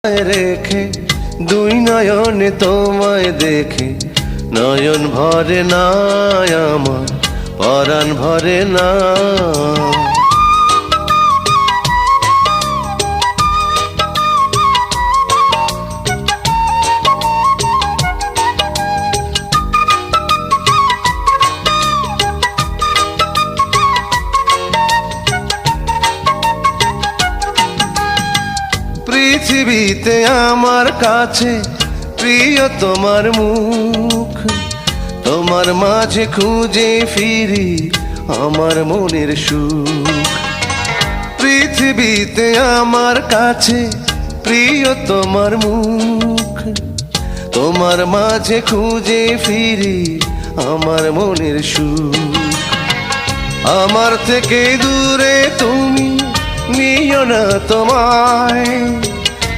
রেখে দুই নয়নে তোমায় দেখে নয়ন ভরে না আমার পরাণ ভরে না। পৃথিবীতে আমার কাছে প্রিয় তোমার মুখ, তোমার মাঝে খুঁজে ফিরি আমার মনের সুখ। পৃথিবীতে আমার কাছে প্রিয় তোমার মুখ, তোমার মাঝে খুঁজে ফিরি আমার মনের সুখ। আমার থেকে দূরে তুমি নিও না তোমায়,